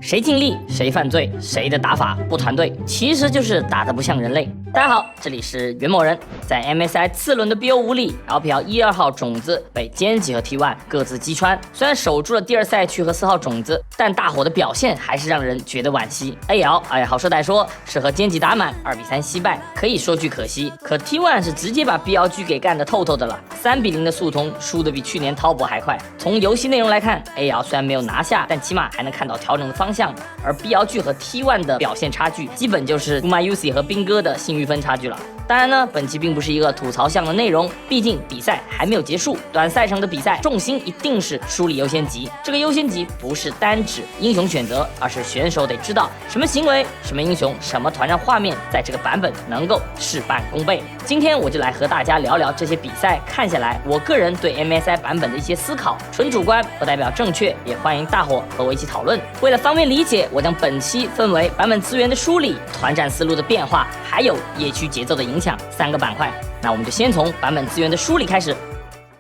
谁尽力谁犯罪，谁的打法不团队，其实就是打得不像人类。大家好，这里是袁某人。在 MSI 次轮的 BO5 里 ，LPL 1、2号种子被歼几和 T1 各自击穿，虽然守住了第二赛区和4号种子，但大伙的表现还是让人觉得惋惜。AL 好说歹说，是和歼几打满2比3惜败，可以说句可惜。可 T1 是直接把 BLG 给干得透透的了，3比0的速通，输得比去年滔博还快。从游戏内容来看 ，AL 虽然没有拿下，但起码还能看到调整的方向，而 BLG 和 T1 的表现差距，基本就是 Gumayusi 和兵哥的信誉分差距了。当然呢，本期并不是一个吐槽项的内容，毕竟比赛还没有结束，短赛程的比赛重心一定是梳理优先级。这个优先级不是单指英雄选择，而是选手得知道什么行为、什么英雄、什么团战画面，在这个版本能够事半功倍。今天我就来和大家聊聊这些比赛看下来，我个人对 MSI 版本的一些思考，纯主观不代表正确，也欢迎大伙和我一起讨论。为了方便理解，我将本期分为版本资源的梳理、团战思路的变化，还有野区节奏的影响3个板块。那我们就先从版本资源的梳理开始。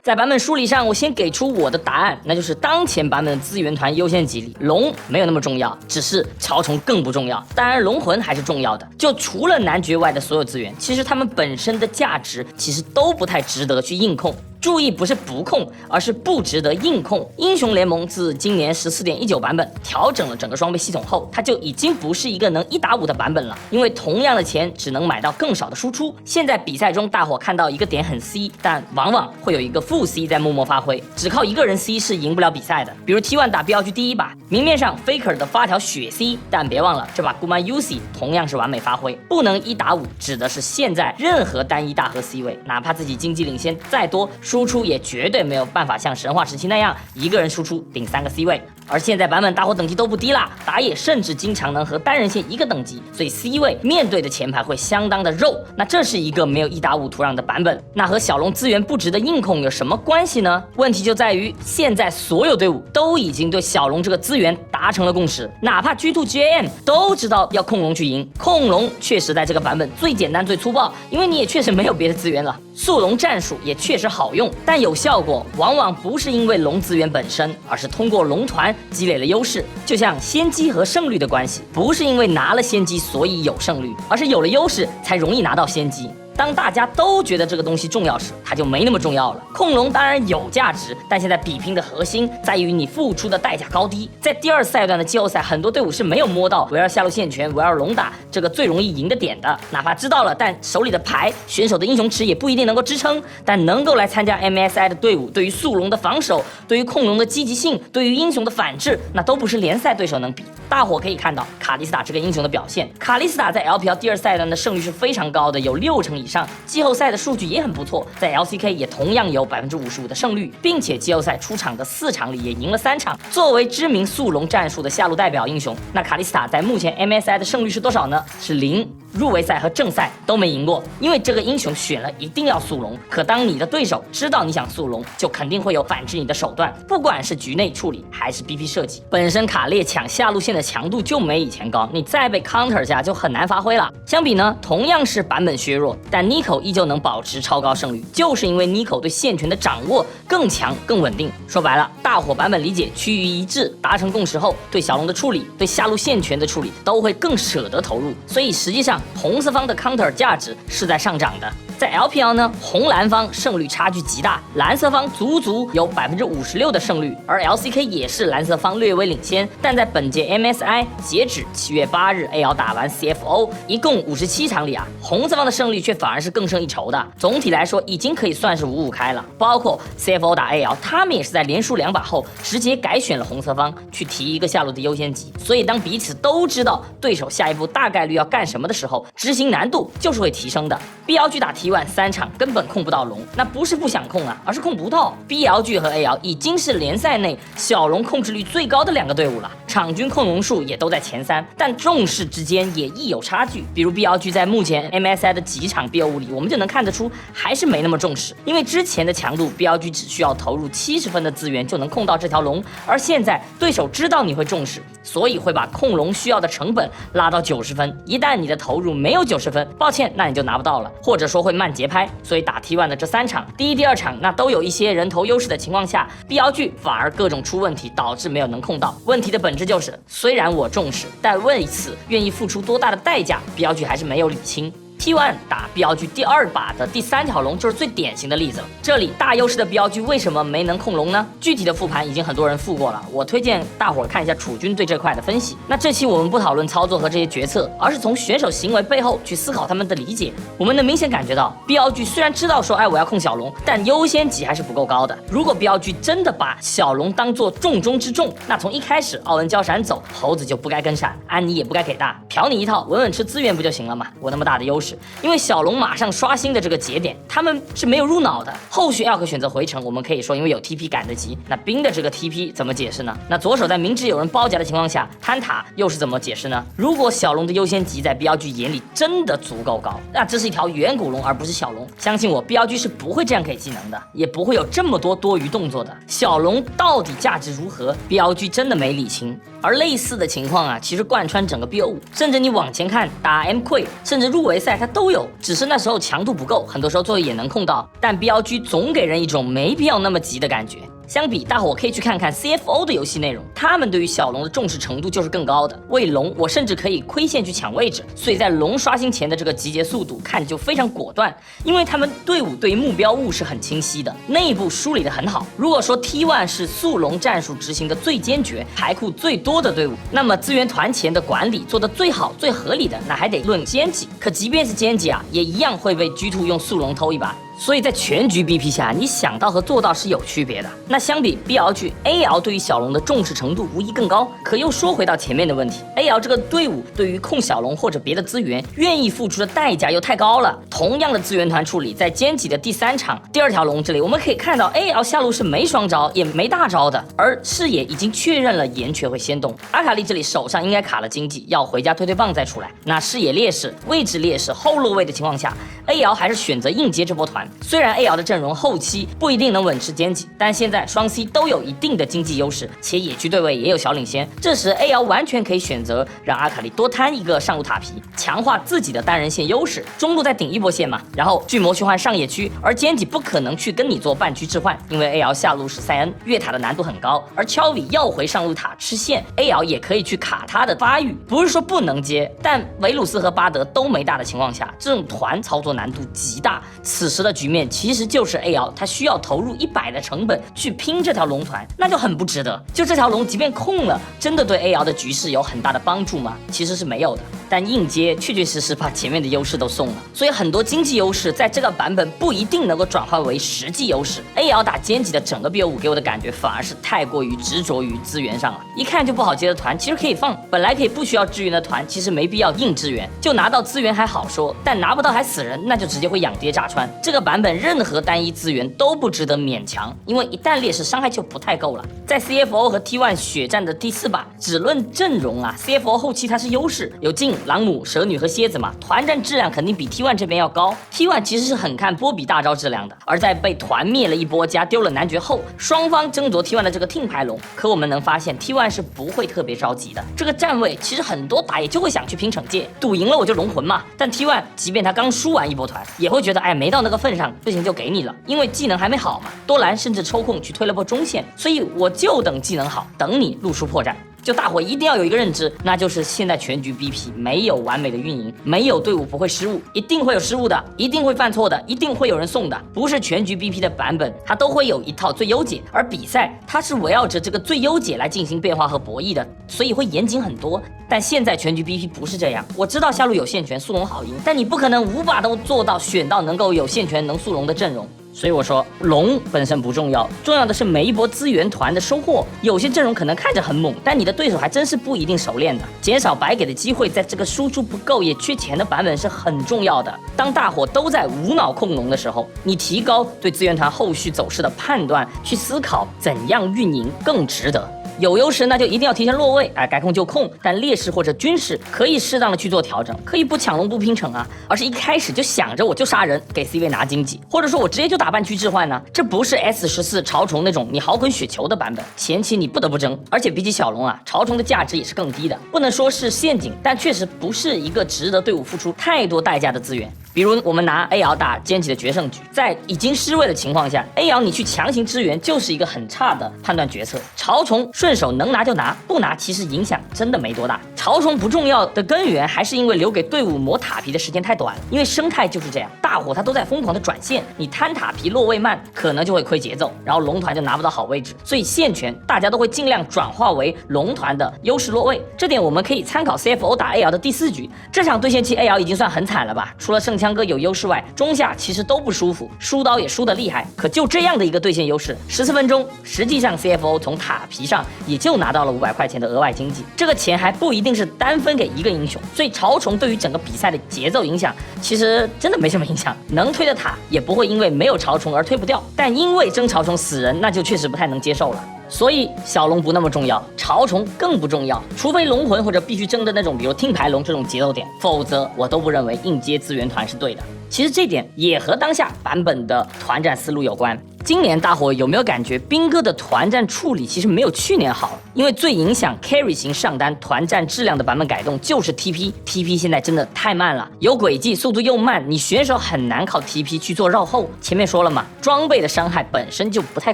在版本梳理上，我先给出我的答案，那就是当前版本的资源团优先级里，龙没有那么重要，只是超虫更不重要。当然，龙魂还是重要的。就除了男爵外的所有资源，其实他们本身的价值其实都不太值得去硬控。注意，不是不控，而是不值得硬控。英雄联盟自今年14.19版本调整了整个装备系统后，它就已经不是一个能1打5的版本了，因为同样的钱只能买到更少的输出。现在比赛中，大伙看到一个点很 C， 但往往会有一个副 C 在默默发挥，只靠一个人 C 是赢不了比赛的。比如 T1 打 BLG 第一把，明面上 Faker 的发条血 C， 但别忘了这把 Gumayusi 同样是完美发挥。不能1打5，指的是现在任何单一大核 C 位，哪怕自己经济领先再多，输出也绝对没有办法像神话时期那样一个人输出顶3个 C 位。而现在版本大伙等级都不低啦，打野甚至经常能和单人线一个等级，所以 C 位面对的前排会相当的肉。那这是一个没有1打5土壤的版本，那和小龙资源不值得硬控有什么关系呢？问题就在于现在所有队伍都已经对小龙这个资源达成了共识，哪怕 G2GAM 都知道要控龙去赢。控龙确实在这个版本最简单最粗暴，因为你也确实没有别的资源了。速龙战术也确实好用，但有效果往往不是因为龙资源本身，而是通过龙团积累了优势。就像先机和胜率的关系，不是因为拿了先机所以有胜率，而是有了优势才容易拿到先机。当大家都觉得这个东西重要时，它就没那么重要了。控龙当然有价值，但现在比拼的核心在于你付出的代价高低。在第2赛段的季后赛，很多队伍是没有摸到围绕下路线权、围绕龙打这个最容易赢的点的。哪怕知道了，但手里的牌、选手的英雄池也不一定能够支撑。但能够来参加 MSI 的队伍，对于速龙的防守、对于控龙的积极性、对于英雄的反制，那都不是联赛对手能比。大伙可以看到卡莉斯塔这个英雄的表现，卡莉斯塔在 LPL 第2赛段的胜率是非常高的，有60%以上。季后赛的数据也很不错，在 LCK 也同样有55%的胜率，并且季后赛出场的4场里也赢了3场。作为知名速龙战术的下路代表英雄，那卡莉斯塔在目前 MSI 的胜率是多少呢？是0。入围赛和正赛都没赢过，因为这个英雄选了一定要速龙。可当你的对手知道你想速龙，就肯定会有反制你的手段，不管是局内处理还是 BP 设计。本身卡列抢下路线的强度就没以前高，你再被 counter 下就很难发挥了。相比呢，同样是版本削弱，但 Nico 依旧能保持超高胜率，就是因为 Nico 对线权的掌握更强更稳定。说白了，大伙版本理解趋于一致，达成共识后，对小龙的处理、对下路线权的处理都会更舍得投入。所以实际上红色方的 counter 价值是在上涨的。在 LPL 呢，红蓝方胜率差距极大，蓝色方足足有56%的胜率，而 LCK 也是蓝色方略微领先。但在本届 MSI 截止7月8日 AL 打完 CFO 一共57场里红色方的胜率却反而是更胜一筹的。总体来说已经可以算是5-5开了。包括 CFO 打 AL， 他们也是在连输2把后直接改选了红色方去提一个下路的优先级。所以当彼此都知道对手下一步大概率要干什么的时候，执行难度就是会提升的。BLG 打 T1 3场根本控不到龙，那不是不想控而是控不到。BLG 和 AL 已经是联赛内小龙控制率最高的2个队伍了，场均控龙数也都在前3，但重视之间也亦有差距。比如 BLG 在目前 MSI 的几场 BO5 里，我们就能看得出还是没那么重视，因为之前的强度 BLG 只需要投入70分的资源就能控到这条龙，而现在对手知道你会重视，所以会把控龙需要的成本拉到90分。一旦你的投入没有90分，抱歉，那你就拿不到了，或者说会慢节拍，所以打 T1 的这3场，第一、第2场那都有一些人头优势的情况下，BLG反而各种出问题，导致没有能控到。问题的本质就是，虽然我重视，但为此愿意付出多大的代价，BLG还是没有理清。T1 打 BLG 第2把的第3条龙就是最典型的例子了。这里大优势的 BLG 为什么没能控龙呢？具体的复盘已经很多人复过了，我推荐大伙儿看一下楚军对这块的分析。那这期我们不讨论操作和这些决策，而是从选手行为背后去思考他们的理解。我们能明显感觉到 BLG 虽然知道说我要控小龙，但优先级还是不够高的。如果 BLG 真的把小龙当做重中之重，那从一开始奥恩交闪走，猴子就不该跟闪，安妮也不该给大，嫖你一套，稳稳吃资源不就行了嘛？我那么大的优势，因为小龙马上刷新的这个节点，他们是没有入脑的。后续 Elk 选择回城，我们可以说因为有 TP 赶得及。那冰的这个 TP 怎么解释呢？那左手在明知有人包夹的情况下摊塔又是怎么解释呢？如果小龙的优先级在 BLG 眼里真的足够高，那这是一条远古龙而不是小龙。相信我 ，BLG 是不会这样给技能的，也不会有这么多多余动作的。小龙到底价值如何 ？BLG 真的没理清。而类似的情况啊，其实贯穿整个 BO5，甚至你往前看打 M 溃，甚至入围赛它都有，只是那时候强度不够，很多时候最后也能控到，但 BLG 总给人一种没必要那么急的感觉。相比，大伙可以去看看 CFO 的游戏内容，他们对于小龙的重视程度就是更高的。为龙，我甚至可以亏线去抢位置，所以在龙刷新前的这个集结速度看就非常果断，因为他们队伍对于目标物是很清晰的，内部梳理的很好。如果说 T1 是速龙战术执行的最坚决、牌库最多的队伍，那么资源团前的管理做得最好、最合理的，那还得论奸计。可即便是奸计啊，也一样会被 G2 用速龙偷一把。所以在全局 BP 下，你想到和做到是有区别的。那相比 BLG、AL 对于小龙的重视程度无疑更高。可又说回到前面的问题 ，AL 这个队伍对于控小龙或者别的资源，愿意付出的代价又太高了。同样的资源团处理，在歼几的第3场第2条龙这里，我们可以看到 AL 下路是没双招也没大招的，而视野已经确认了岩雀会先动。阿卡丽这里手上应该卡了经济，要回家推推棒再出来。那视野劣势、位置劣势、后落位的情况下 ，AL 还是选择硬接这波团。虽然 AL 的阵容后期不一定能稳持歼几，但现在双 C 都有一定的经济优势，且野区对位也有小领先。这时 AL 完全可以选择让阿卡丽多摊一个上路塔皮，强化自己的单人线优势，中路再顶一波线嘛。然后巨魔去换上野区，而歼几不可能去跟你做半区置换，因为 AL 下路是塞恩，越塔的难度很高，而乔比要回上路塔吃线 ，AL 也可以去卡他的发育。不是说不能接，但维鲁斯和巴德都没大的情况下，这种团操作难度极大。此时的局面其实就是 AL 他需要投入100的成本去拼这条龙团，那就很不值得。就这条龙即便控了，真的对 AL 的局势有很大的帮助吗？其实是没有的。但硬接确确实实把前面的优势都送了，所以很多经济优势在这个版本不一定能够转化为实际优势。AL 打歼几的整个 BO5给我的感觉反而是太过于执着于资源上了，一看就不好接的团其实可以放，本来可以不需要支援的团其实没必要硬支援，就拿到资源还好说，但拿不到还死人，那就直接会养爹炸穿。这个版本任何单一资源都不值得勉强，因为一旦劣势伤害就不太够了。在 CFO 和 T1 血战的第4把，只论阵容啊 ，CFO 后期它是优势，有镜、朗姆、蛇女和蝎子嘛，团战质量肯定比 T1 这边要高。T1 其实是很看波比大招质量的，而在被团灭了一波加丢了男爵后，双方争夺 T1 的这个 team 牌龙，可我们能发现 T1 是不会特别着急的。这个站位其实很多打野就会想去拼惩戒，赌赢了我就龙魂嘛。但 T1 即便他刚输完一波团，也会觉得哎没到那个份上，不行就给你了，因为技能还没好嘛。多兰甚至抽空去推了波中线，所以我就等技能好，等你路出破绽。就大伙一定要有一个认知，那就是现在全局 BP 没有完美的运营，没有队伍不会失误，一定会有失误的，一定会犯错的，一定会有人送的。不是全局 BP 的版本，它都会有一套最优解，而比赛它是围绕着这个最优解来进行变化和博弈的，所以会严谨很多。但现在全局 BP 不是这样，我知道下路有线权，速龙好赢，但你不可能5把都做到选到能够有线权能速龙的阵容。所以我说龙本身不重要，重要的是每一波资源团的收获。有些阵容可能看着很猛，但你的对手还真是不一定熟练的。减少白给的机会，在这个输出不够也缺钱的版本是很重要的。当大伙都在无脑控龙的时候，你提高对资源团后续走势的判断，去思考怎样运营更值得。有优势那就一定要提前落位，该控就控，但劣势或者军事可以适当的去做调整，可以不抢龙不拼城啊，而是一开始就想着我就杀人给 C 位拿经济，或者说我直接就打半区置换呢，这不是 S14潮虫那种你豪滚雪球的版本，前期你不得不争，而且比起小龙啊，潮虫的价值也是更低的，不能说是陷阱，但确实不是一个值得队伍付出太多代价的资源。比如我们拿 A 瑶打歼击的决胜局，在已经失位的情况下 ，A 瑶你去强行支援就是一个很差的判断决策。潮虫顺手能拿就拿，不拿其实影响真的没多大。潮虫不重要的根源还是因为留给队伍磨塔皮的时间太短了，因为生态就是这样，大伙它都在疯狂的转线，你摊塔皮落位慢，可能就会亏节奏，然后龙团就拿不到好位置，所以线权大家都会尽量转化为龙团的优势落位。这点我们可以参考 CFO 打 A 瑶的第4局，这场对线期 A 瑶已经算很惨了吧，除了圣枪哥有优势外，中下其实都不舒服，输刀也输得厉害。可就这样的一个对线优势，14分钟，实际上 CFO 从塔皮上也就拿到了500块钱的额外经济，这个钱还不一定是单分给一个英雄，所以潮虫对于整个比赛的节奏影响其实真的没什么影响，能推的塔也不会因为没有潮虫而推不掉，但因为争潮虫死人，那就确实不太能接受了。所以小龙不那么重要，潮虫更不重要，除非龙魂或者必须争的那种，比如听牌龙这种节奏点，否则我都不认为硬接资源团是对的。其实这点也和当下版本的团战思路有关。今年大伙有没有感觉兵哥的团战处理其实没有去年好？因为最影响 carry 型上单团战质量的版本改动就是 TP 现在真的太慢了，有轨迹，速度又慢，你选手很难靠 TP 去做绕后。前面说了嘛，装备的伤害本身就不太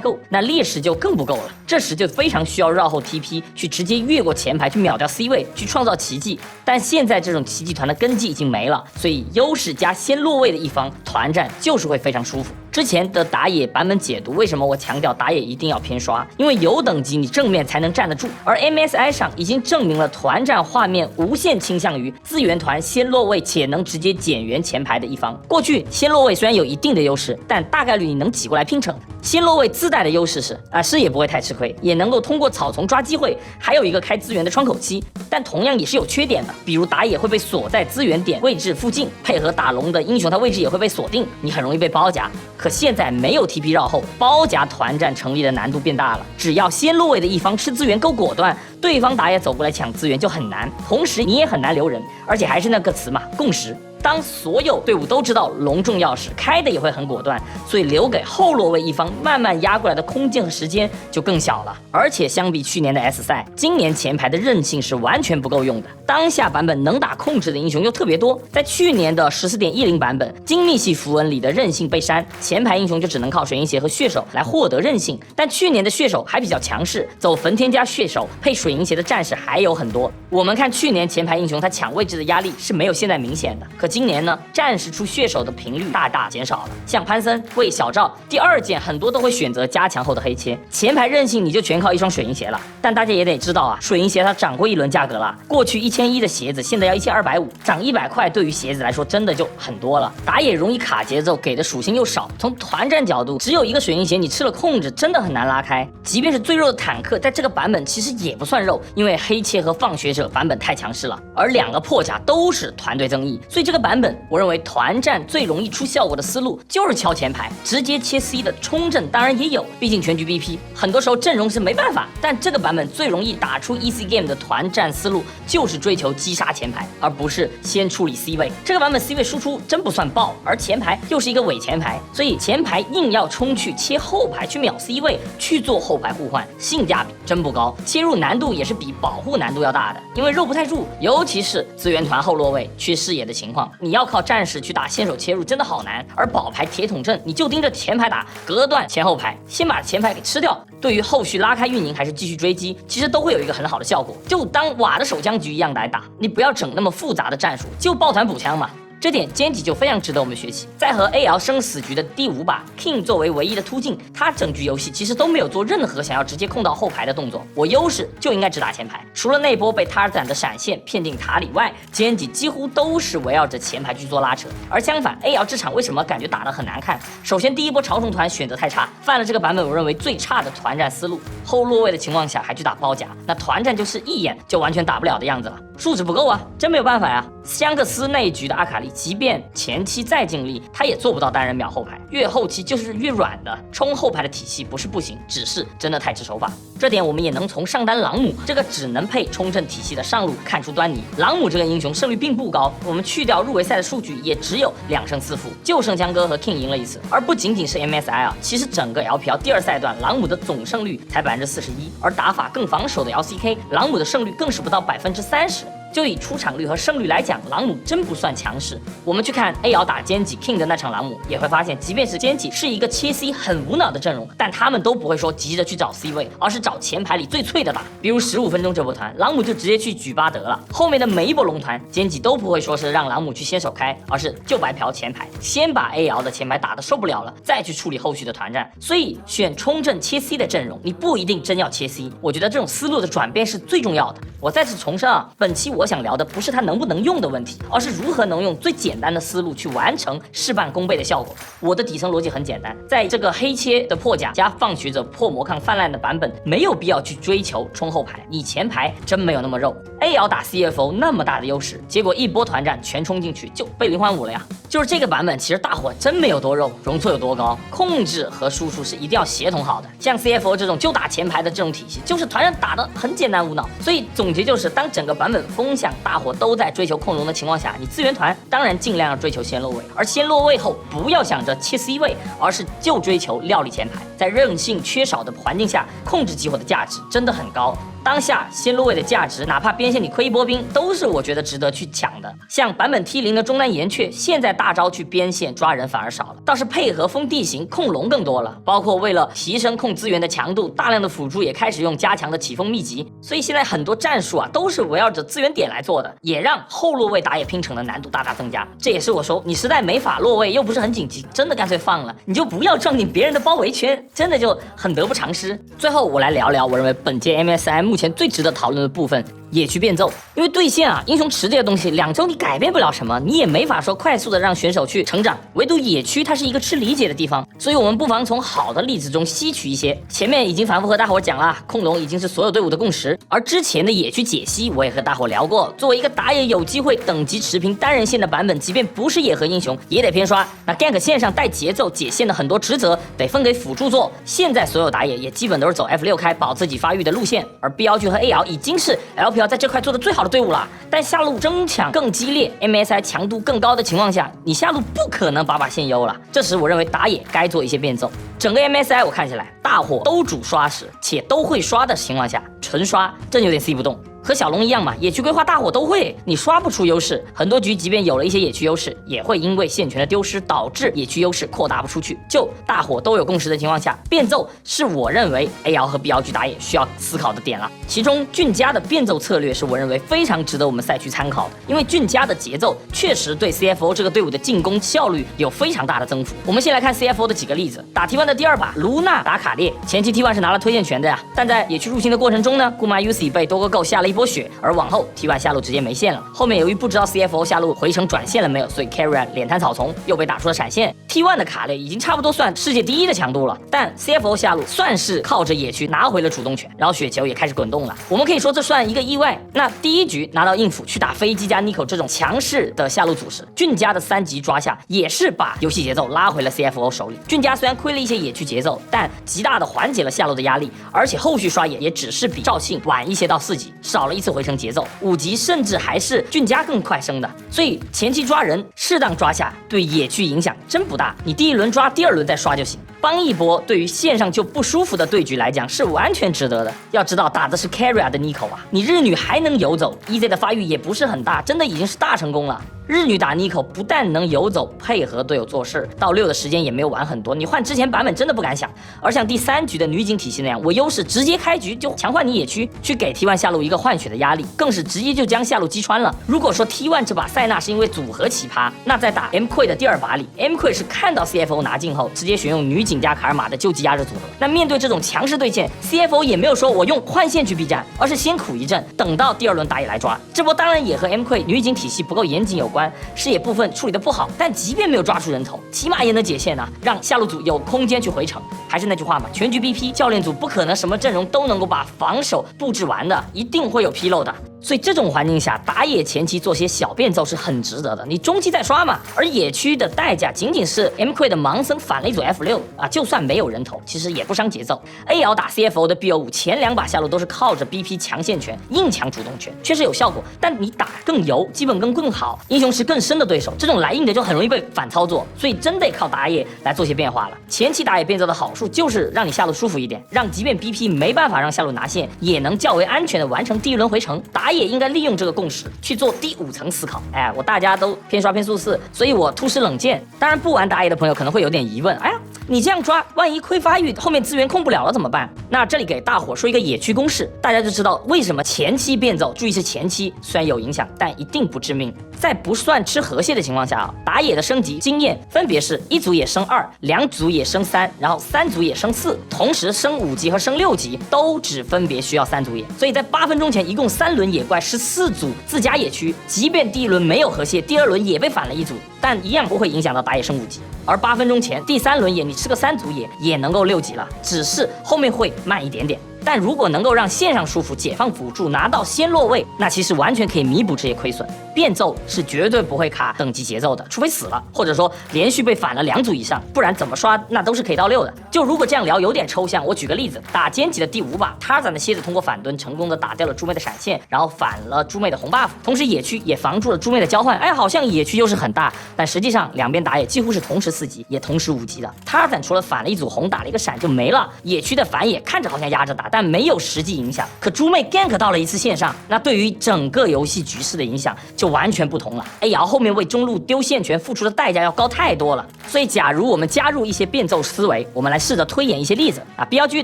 够，那劣势就更不够了，这时就非常需要绕后 TP 去直接越过前排去秒掉 C 位，去创造奇迹。但现在这种奇迹团的根基已经没了，所以优势加先落位的一方团战就是会非常舒服。之前的打野版本解读，为什么我强调打野一定要偏刷？因为有等级你正面才能站得住，而 MSI 上已经证明了团战画面无限倾向于资源团先落位且能直接减员前排的一方。过去先落位虽然有一定的优势，但大概率你能挤过来拼成。先落位自带的优势是视野不会太吃亏，也能够通过草丛抓机会，还有一个开资源的窗口期，但同样也是有缺点的，比如打野会被锁在资源点位置附近，配合打龙的英雄他位置也会被锁定，你很容易被包夹。可现在没有 TP 绕后，包夹团战成立的难度变大了，只要先落位的一方吃资源够果断，对方打野走过来抢资源就很难，同时你也很难留人，而且还是那个词嘛，共识。当所有队伍都知道龙重要时，开的也会很果断，所以留给后落位一方慢慢压过来的空间和时间就更小了。而且相比去年的 S 赛，今年前排的韧性是完全不够用的。当下版本能打控制的英雄又特别多，在去年的14.10版本，精密系符文里的韧性被删，前排英雄就只能靠水银鞋和血手来获得韧性。但去年的血手还比较强势，走焚天加血手配水银鞋的战士还有很多。我们看去年前排英雄他抢位置的压力是没有现在明显的，可今年呢，战士出血手的频率大大减少了。像潘森、魏小赵第2件很多都会选择加强后的黑切，前排韧性你就全靠一双水银鞋了。但大家也得知道啊，水银鞋它涨过一轮价格了，过去1100的鞋子现在要1250，涨100块对于鞋子来说真的就很多了。打野容易卡节奏，给的属性又少，从团战角度，只有一个水银鞋你吃了控制真的很难拉开。即便是最肉的坦克，在这个版本其实也不算肉，因为黑切和放学者版本太强势了，而2个破甲都是团队增益，所以这个版本我认为团战最容易出效果的思路就是敲前排，直接切 C 的冲阵当然也有，毕竟全局 BP， 很多时候阵容是没办法。但这个版本最容易打出 EC game 的团战思路就是追求击杀前排，而不是先处理 C 位。这个版本 C 位输出真不算爆，而前排又是一个伪前排，所以前排硬要冲去切后排去秒 C 位，去做后排互换，性价比真不高，切入难度也是比保护难度要大的，因为肉不太住，尤其是资源团后落位缺视野的情况，你要靠战士去打先手切入真的好难。而保排铁桶阵你就盯着前排打，隔断前后排，先把前排给吃掉，对于后续拉开运营还是继续追击，其实都会有一个很好的效果。就当瓦的守江局一样来打，你不要整那么复杂的战术，就抱团补枪嘛。这点歼击就非常值得我们学习。在和 AL 生死局的第5把 King 作为唯一的突进，他整局游戏其实都没有做任何想要直接控到后排的动作。我优势就应该只打前排，除了那波被塔尔赞的闪现骗进塔里外，歼击几乎都是围绕着前排去做拉扯。而相反 ，AL 这场为什么感觉打得很难看？首先第一波潮虫团选择太差，犯了这个版本我认为最差的团战思路。后落位的情况下还去打包夹，那团战就是一眼就完全打不了的样子了，素质不够啊，真没有办法呀。香克斯那一局的阿卡丽，即便前期再尽力，他也做不到单人秒后排，越后期就是越软的，冲后排的体系不是不行，只是真的太吃手法。这点我们也能从上单朗姆这个只能配冲阵体系的上路看出端倪。朗姆这个英雄胜率并不高，我们去掉入围赛的数据，也只有2胜4负，就圣枪哥和 King 赢了一次。而不仅仅是 MSI 啊，其实整个 LPL 第2赛段朗姆的总胜率才41%，而打法更防守的 LCK 朗姆的胜率更是不到30%。就以出场率和胜率来讲，朗姆真不算强势。我们去看 A 瑶打歼几 King 的那场朗姆，也会发现，即便是歼几是一个切 C 很无脑的阵容，但他们都不会说急着去找 C 位，而是找前排里最脆的打。比如15分钟这波团，朗姆就直接去举巴德了。后面的每一波龙团，歼几都不会说是让朗姆去先手开，而是就白嫖前排，先把 A 瑶的前排打得受不了了，再去处理后续的团战。所以选冲阵切 C 的阵容，你不一定真要切 C。我觉得这种思路的转变是最重要的。我再次重申啊，本期我想聊的不是它能不能用的问题，而是如何能用最简单的思路去完成事半功倍的效果。我的底层逻辑很简单，在这个黑切的破甲加放学者破魔抗泛滥的版本，没有必要去追求冲后排，你前排真没有那么肉。A 瑶打 CFO 那么大的优势，结果一波团战全冲进去就被0换5了呀。就是这个版本，其实大伙真没有多肉，容错有多高，控制和输出是一定要协同好的。像 CFO 这种就打前排的这种体系，就是团战打得很简单无脑。所以总结就是，当整个版本风向大伙都在追求控容的情况下，你资源团当然尽量要追求先落位，而先落位后不要想着切 C 位，而是就追求料理前排。在韧性缺少的环境下，控制激活的价值真的很高。当下先落位的价值，哪怕边线你亏一波兵，都是我觉得值得去抢的。像版本 T0的中单岩雀，现在大招去边线抓人反而少了，倒是配合封地形控龙更多了。包括为了提升控资源的强度，大量的辅助也开始用加强的起风秘籍。所以现在很多战术啊，都是围绕着资源点来做的，也让后落位打野拼成的难度大大增加。这也是我说，你实在没法落位，又不是很紧急，真的干脆放了，你就不要撞进别人的包围圈，真的就很得不偿失。最后我来聊聊我认为本届 MSI 目前最值得讨论的部分，野区变奏。因为对线啊，英雄池这些东西2周你改变不了什么，你也没法说快速的让选手去成长，唯独野区它是一个吃理解的地方，所以我们不妨从好的例子中吸取一些。前面已经反复和大伙讲了，控龙已经是所有队伍的共识，而之前的野区解析我也和大伙聊过，作为一个打野有机会等级持平单人线的版本，即便不是野核英雄也得偏刷，那 gank 线上带节奏解线的很多职责得分给辅助做。现在所有打野也基本都是走 F6 开保自己发育的路线，而 BLG 和 A 瑶已经是 LPL 在这块做的最好的队伍了，但下路争抢更激烈 ，MSI 强度更高的情况下，你下路不可能把线优了。这时我认为打野该做一些变奏。整个 MSI 我看起来，大伙都主刷时且都会刷的情况下，纯刷真有点 C 不动。和小龙一样嘛，野区规划大伙都会，你刷不出优势。很多局即便有了一些野区优势，也会因为线权的丢失导致野区优势扩大不出去。就大伙都有共识的情况下，变奏是我认为 A 瑶和 BLG 打野需要思考的点了。其中俊家的变奏策略是我认为非常值得我们赛区参考的，因为俊家的节奏确实对 CFO 这个队伍的进攻效率有非常大的增幅。我们先来看 CFO 的几个例子。打 T1 的第2把卢娜打卡列，前期 T1 是拿了推荐权的呀，但在野区入侵的过程中呢，姑妈 UC 被多个够下了一波血，而往后 T1 下路直接没线了。后面由于不知道 CFO 下路回城转线了没有，所以 Carry 脸瘫草丛又被打出了闪现。T1 的卡列已经差不多算世界第1的强度了，但 CFO 下路算是靠着野区拿回了主动权，然后雪球也开始滚动了。我们可以说这算一个意外。那第一局拿到硬辅去打飞机加 Nico 这种强势的下路组时，俊家的3级抓下也是把游戏节奏拉回了 CFO 手里。俊家虽然亏了一些野区节奏，但极大的缓解了下路的压力，而且后续刷野也只是比赵信晚一些到4级，少了一次回城节奏，5级甚至还是俊家更快升的。所以前期抓人适当抓下对野区影响真不大，你第1轮抓，第2轮再刷就行。帮一波对于线上就不舒服的对局来讲是完全值得的。要知道打的是 Carry 的 Nico 啊，你日女还能游走 ，EZ 的发育也不是很大，真的已经是大成功了。日女打 Nico 不但能游走配合队友做事，到6的时间也没有晚很多，你换之前版本真的不敢想。而像第3局的女警体系那样，我优势直接开局就强换你野区，去给 T1 下路一个换血的压力，更是直接就将下路击穿了。如果说 T1 这把塞纳是因为组合奇葩，那在打 M Queen 的第2把里 ，M Queen 是看到 CFO 拿镜后，直接选用女警加卡尔玛的救济压制组合。那面对这种强势对线 ，CFO 也没有说我用换线去避战，而是先苦一阵，等到第2轮打野来抓。这波当然也和 M Queen 女警体系不够严谨有关。视野部分处理的不好，但即便没有抓出人头，起码也能解线啊，让下路组有空间去回城。还是那句话嘛，全局 BP 教练组不可能什么阵容都能够把防守布置完的，一定会有纰漏的。所以这种环境下，打野前期做些小变奏是很值得的，你中期再刷嘛。而野区的代价仅仅是 M Queen 的盲僧反了一组 F6啊，就算没有人头，其实也不伤节奏。A 瑶打 CFO 的 BO5前2把下路都是靠着 BP 强线权硬抢主动权，确实有效果，但你打更油，基本更好，英雄池更深的对手，这种来硬的就很容易被反操作，所以真得靠打野来做些变化了。前期打野变奏的好处就是让你下路舒服一点，让即便 BP 没办法让下路拿线，也能较为安全的完成第1轮回城。打野野应该利用这个共识去做第5层思考。哎，我大家都偏刷偏速4，所以我突施冷箭。当然不玩打野的朋友可能会有点疑问，哎呀，你这样抓，万一亏发育后面资源控不了了怎么办？那这里给大伙说一个野区公式，大家就知道为什么前期变奏，注意是前期，虽然有影响，但一定不致命。在不算吃河蟹的情况下打野的升级经验分别是1组野升2， 2组野升3，然后3组野升4，同时升5级和升6级都只分别需要3组野。所以在8分钟前一共3轮野怪14组自家野区，即便第1轮没有河蟹，第2轮也被反了1组，但一样不会影响到打野升5级。而8分钟前第3轮野你吃个3组野也能够6级了，只是后面会慢一点点。但如果能够让线上舒服解放辅助拿到先落位，那其实完全可以弥补这些亏损。变奏是绝对不会卡等级节奏的，除非死了，或者说连续被反了2组以上，不然怎么刷那都是可以到6的。就如果这样聊有点抽象，我举个例子，打歼击的第5把，塔赞的蝎子通过反蹲成功的打掉了猪妹的闪现，然后反了猪妹的红 buff， 同时野区也防住了猪妹的交换。哎，好像野区优势很大，但实际上两边打野几乎是同时4级，也同时5级的。塔赞除了反了1组红，打了一个闪就没了，野区的反野看着好像压着打，但没有实际影响。可猪妹 gank 到了1次线上，那对于整个游戏局势的影响就完全不同了。AL 后面为中路丢线权付出的代价要高太多了。所以假如我们加入一些变奏思维，我们来试着推演一些例子啊。BLG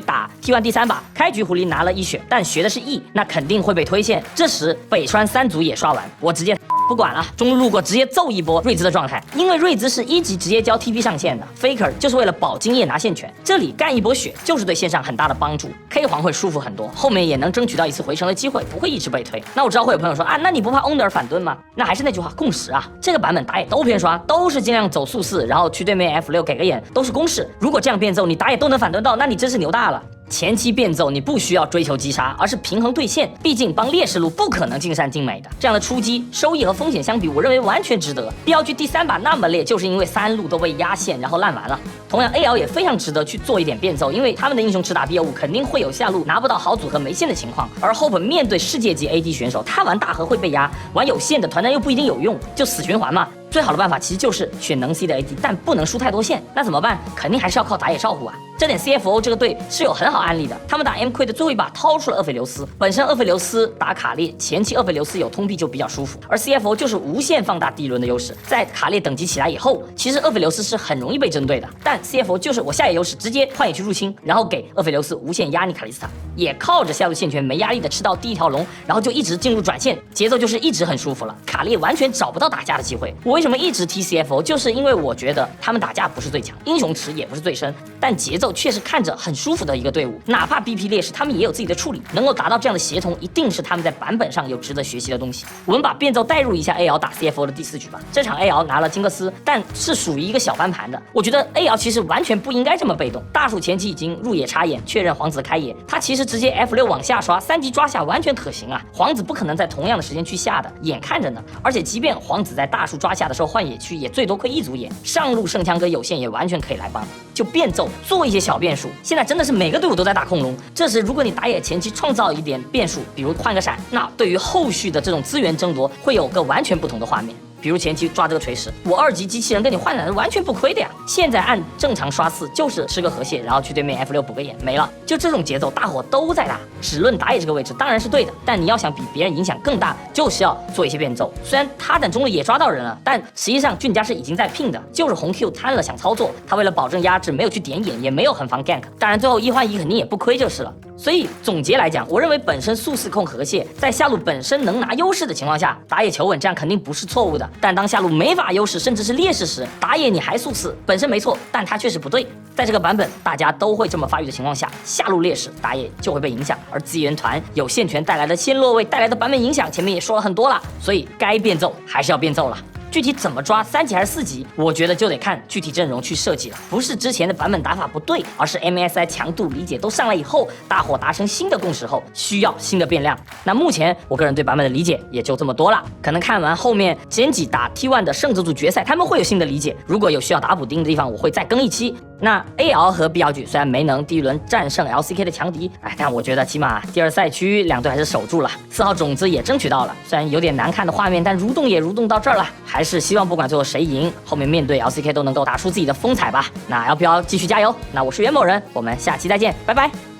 打 T1 第3把，开局狐狸拿了1血，但学的是 E， 那肯定会被推线。这时北川3组也刷完，我直接不管了，中路路过直接揍一波瑞兹的状态，因为瑞兹是1级直接交 TP 上线的 ，Faker 就是为了保经验拿线权，这里干一波血就是对线上很大的帮助 ，K 皇会舒服很多，后面也能争取到1次回城的机会，不会一直被推。那我知道会有朋友说啊，那你不怕 Onder 反蹲吗？那还是那句话，共识啊，这个版本打野都偏刷，都是尽量走速4，然后去对面 F6给个眼，都是公式。如果这样变奏，你打野都能反蹲到，那你真是牛大了。前期变奏你不需要追求击杀，而是平衡对线，毕竟帮劣势路不可能尽善尽美的。这样的出击收益和风险相比，我认为完全值得。BLG第3把那么烈，就是因为3路都被压线，然后烂完了。同样 AL 也非常值得去做一点变奏，因为他们的英雄只打 BO5 肯定会有下路拿不到好组合没线的情况，而 Hope 面对世界级 AD 选手，他玩大河会被压，玩有线的团战又不一定有用，就死循环嘛。最好的办法其实就是选能 C 的 AD， 但不能输太多线，那怎么办？肯定还是要靠打野照顾啊。这点 CFO 这个队是有很好案例的，他们打 M 亏的最后一把掏出了厄斐琉斯，本身厄斐琉斯打卡列前期厄斐琉斯有通臂就比较舒服，而 CFO 就是无限放大第1轮的优势，在卡列等级起来以后，其实厄斐琉斯是很容易被针对的，但 CFO 就是我下野优势直接换野区入侵，然后给厄斐琉斯无限压你卡莉斯塔，也靠着下路线权没压力的吃到第1条龙，然后就一直进入转线，节奏就是一直很舒服了，卡列完全找不到打架的机会。我为什么一直提 CFO， 就是因为我觉得他们打架不是最强，英雄池也不是最深，但节奏确实看着很舒服的一个队伍，哪怕 BP 劣势，他们也有自己的处理，能够达到这样的协同，一定是他们在版本上有值得学习的东西。我们把变奏带入一下 AL 打 CFO 的第4局吧。这场 AL 拿了金克斯，但是属于一个小翻盘的。我觉得 AL 其实完全不应该这么被动。大树前期已经入野插眼，确认皇子开野，他其实直接 F6 往下刷，3级抓下完全可行啊。皇子不可能在同样的时间去下的，眼看着呢。而且即便皇子在大树抓下的时候换野区，也最多亏1组野，上路圣枪哥有线也完全可以来帮。就变奏做一些小变数，现在真的是每个队伍都在打控龙。这时如果你打野前期创造一点变数，比如换个闪，那对于后续的这种资源争夺会有个完全不同的画面。比如前期抓这个锤石，我2级机器人跟你换闪是完全不亏的呀。现在按正常刷4就是吃个河蟹，然后去对面 F6 补个眼没了。就这种节奏，大伙都在打。只论打野这个位置当然是对的，但你要想比别人影响更大，就是要做一些变奏。虽然他等中路也抓到人了，但实际上俊家是已经在拼的，就是红 Q 贪了想操作，他为了保证压制没有去点眼，也没有很防 gank。当然最后1换1肯定也不亏就是了。所以总结来讲，我认为本身速4控河蟹在下路本身能拿优势的情况下，打野求稳这样肯定不是错误的。但当下路没法优势甚至是劣势时，打野你还速4本身没错，但它确实不对。在这个版本大家都会这么发育的情况下，下路劣势打野就会被影响，而资源团有线权带来的先落位带来的版本影响，前面也说了很多了，所以该变奏还是要变奏了。具体怎么抓3级还是4级，我觉得就得看具体阵容去设计了。不是之前的版本打法不对，而是 MSI 强度理解都上来以后，大伙达成新的共识后，需要新的变量。那目前我个人对版本的理解也就这么多了，可能看完后面前几打 T1 的圣子组决赛，他们会有新的理解。如果有需要打补丁的地方，我会再更一期。那 AL 和 BLG 虽然没能第1轮战胜 LCK 的强敌，但我觉得起码第2赛区两队还是守住了，4号种子也争取到了。虽然有点难看的画面，但蠕动也蠕动到这儿了，还是希望不管最后谁赢，后面面对 LCK 都能够打出自己的风采吧。那 LPL 继续加油。那我是袁某人，我们下期再见，拜拜。